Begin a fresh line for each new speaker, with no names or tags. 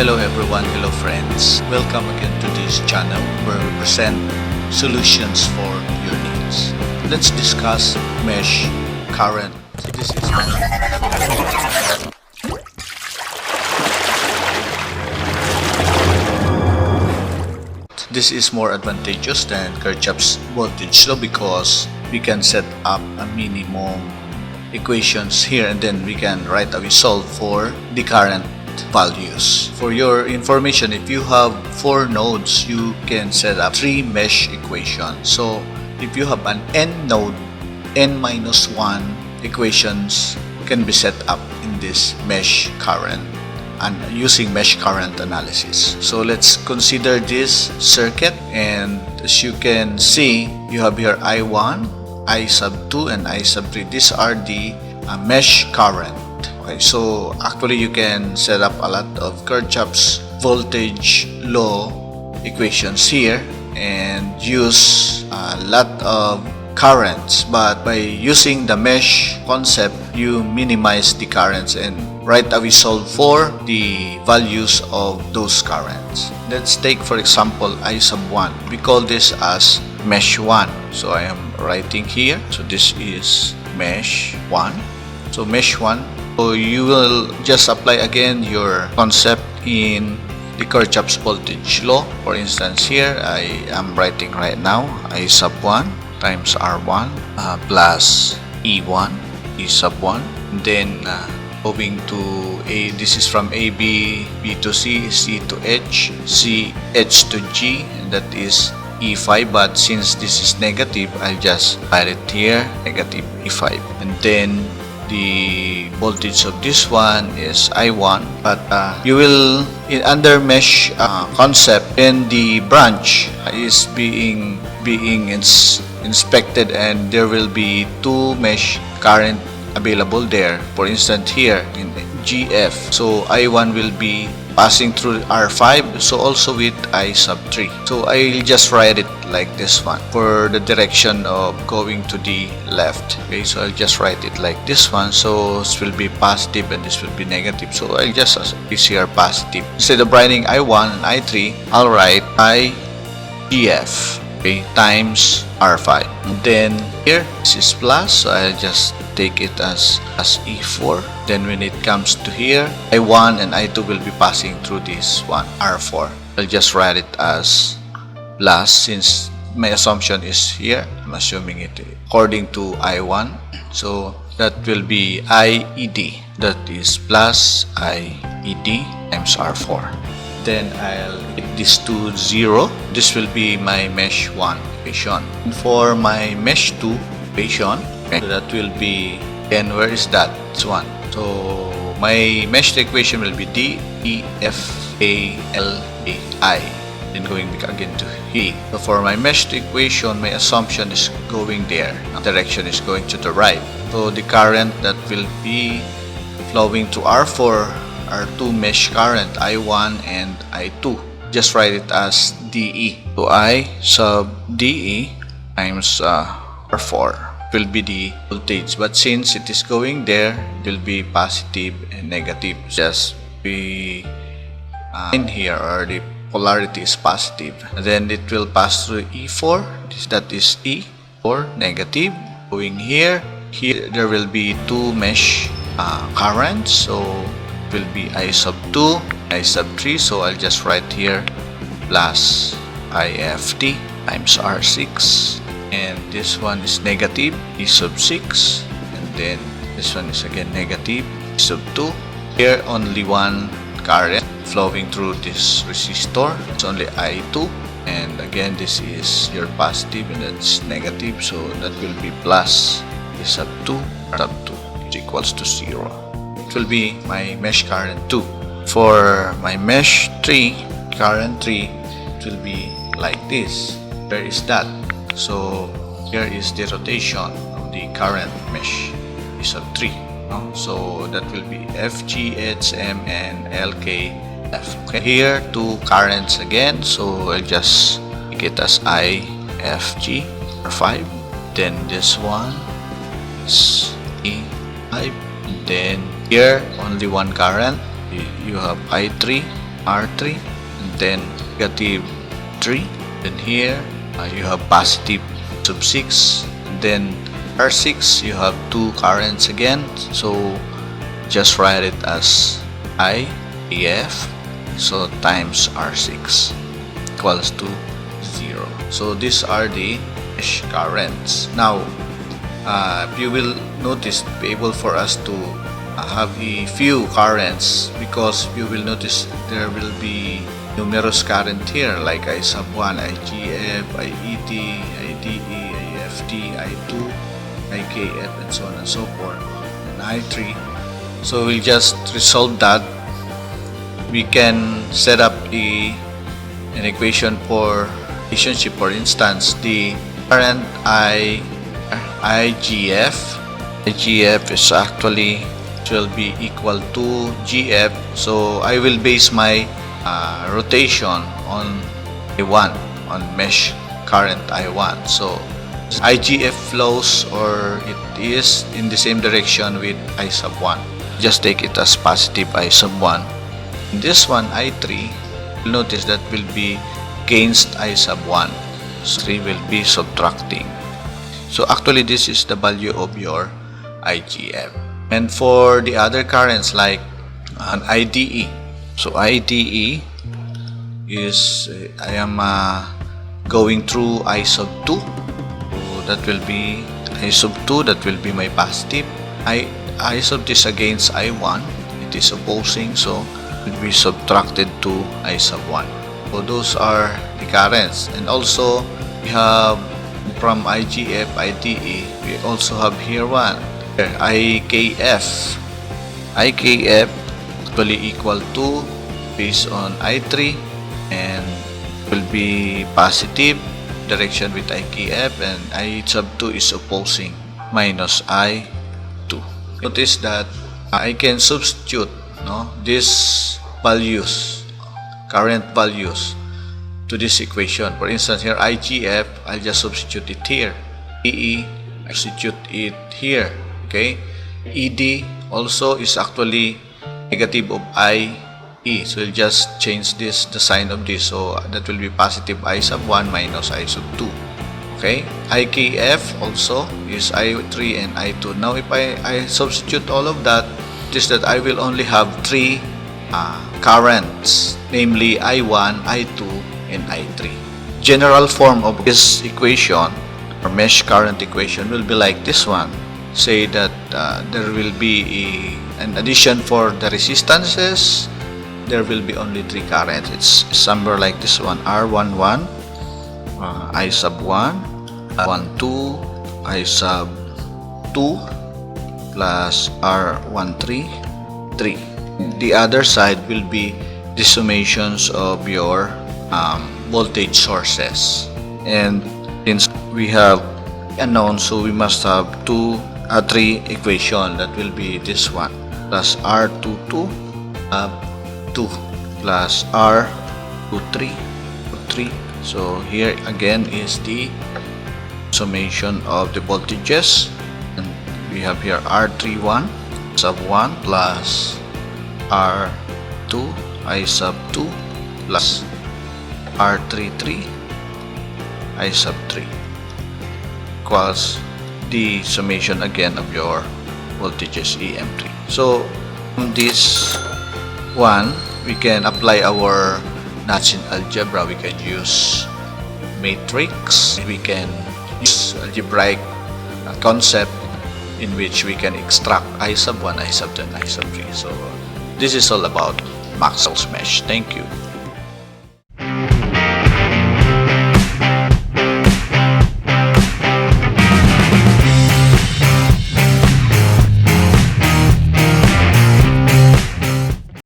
Hello everyone, hello friends. Welcome again to this channel where we present solutions for your needs. Let's discuss mesh current. This is more advantageous than Kirchhoff's voltage law because we can set up a minimum equations here and then we can right away solve for the current values. For your information, if you have 4 nodes, you can set up 3 mesh equations. So if you have an n node, n-1 equations can be set up in this mesh current and using mesh current analysis. So let's consider this circuit, and as you can see, you have here I1, I sub 2 and I sub 3. These are the mesh current. Okay, so actually you can set up a lot of Kirchhoff's voltage law equations here and use a lot of currents, but by using the mesh concept you minimize the currents and right away solve for the values of those currents. Let's take for example I sub 1. We call this as mesh 1. So I am writing here. So this is mesh 1. So mesh 1. So you will just apply again your concept in the Kirchhoff's voltage law. For instance, here I am writing right now I sub 1 times R1 plus E1, E sub 1. And then going to A, this is from AB, B to C, C to H, C, H to G, and that is E5. But since this is negative, I'll just write it here, negative E5. And then the voltage of this one is I1, but you will under mesh concept, then the branch is being inspected and there will be 2 mesh current available there. For instance, here in GF, so I1 will be passing through R5, so also with I sub 3. So I'll just write it like this one for the direction of going to the left. Okay, so I'll just write it like this one. So this will be positive and this will be negative. So I'll just this here positive. Instead of writing I1 and I3, I'll write IGF, okay, times R5. And then here this is plus, so I'll just take it as E4. Then when it comes to here, I1 and I2 will be passing through this one, R4. I'll just write it as plus since my assumption is here. I'm assuming it according to I1. So that will be IED. That is plus IED times R4. Then I'll get this to 0. This will be my mesh 1 equation. And for my mesh 2 equation, that will be, and where is that? It's 1. So my mesh equation will be D, E, F, A, L, A, I. Then going back again to E. So for my mesh equation, my assumption is going there. Direction is going to the right. So the current that will be flowing to R4 are 2 mesh current, I1 and I2. Just write it as DE. So I sub DE times R4 will be the voltage, but since it is going there, it will be positive and negative. Just be in here, or the polarity is positive. And then it will pass through E4. That is E4 negative. Going here there will be 2 mesh currents. So it will be I sub 2, I sub 3. So I'll just write here plus IFT times R6. And this one is negative, E sub 6, and then this one is again negative, E sub 2. Here only one current flowing through this resistor, it's only I2, and again this is your positive and that's negative, so that will be plus E sub 2, sub 2, which equals to 0. It will be my mesh current 2. For my mesh 3, current 3, it will be like this. Where is that? So here is the rotation of the current mesh E sub 3. So that will be FG, HM, and LKF. Okay, here 2 currents again. So I'll just make it as IFG R5. Then this one is E5. Then here only one current. You have I3 R3, and then negative 3. Then here you have positive sub 6, and then R6 you have two currents again, so just write it as IEF, so times R6 equals to 0. So these are the mesh currents. Now you will notice, be able for us to have a few currents, because you will notice there will be numerous current here like I sub 1, IGF, IET, IDE, IFT, I2, IKF, and so on and so forth, and I3. So we'll just resolve that. We can set up an equation for relationship. For instance, the current IGF is actually will be equal to GF, so I will base my rotation on I1, on mesh current I1. So IGF flows, or it is in the same direction with I sub 1. Just take it as positive I sub 1. In this one, I3, you'll notice that will be against I sub 1. So 3 will be subtracting. So actually this is the value of your IGF. And for the other currents like an IDE, so IDE is I am going through I sub 2, so that will be I sub 2, that will be my positive. I sub this against I1, it is opposing, so it will be subtracted to I sub 1. So those are the currents. And also we have from IGF, IDE, we also have here one IKF. IKF actually equal to, based on I3, and will be positive direction with IKF, and I sub 2 is opposing, minus I2. Notice that I can substitute these values, current values, to this equation. For instance, here IGF, I'll just substitute it here. EE, I substitute it here. Okay, ED also is actually negative of IE, so we'll just change this, the sign of this, so that will be positive I sub 1 minus I sub 2. Okay, IKF also is I3 and I2. Now if I substitute all of that, just that I will only have 3 currents, namely I1, I2, and I3. General form of this equation, or mesh current equation, will be like this one. Say that there will be an addition for the resistances, there will be only 3 currents. It's somewhere like this one: R11, I sub 1, 12, I sub 2, plus R13, 3. The other side will be the summations of your voltage sources. And since we have unknown, so we must have 3 equation. That will be this one, plus R22 2 plus R23 3. So here again is the summation of the voltages, and we have here R31 sub 1 plus R2 I sub 2 plus R33 I sub 3 equals the summation again of your voltages EM3. So from this one, we can apply our Notch in algebra. We can use matrix, we can use algebraic concept in which we can extract I sub 1, I sub 2, and I sub 3. So this is all about Maxwell's mesh. Thank you.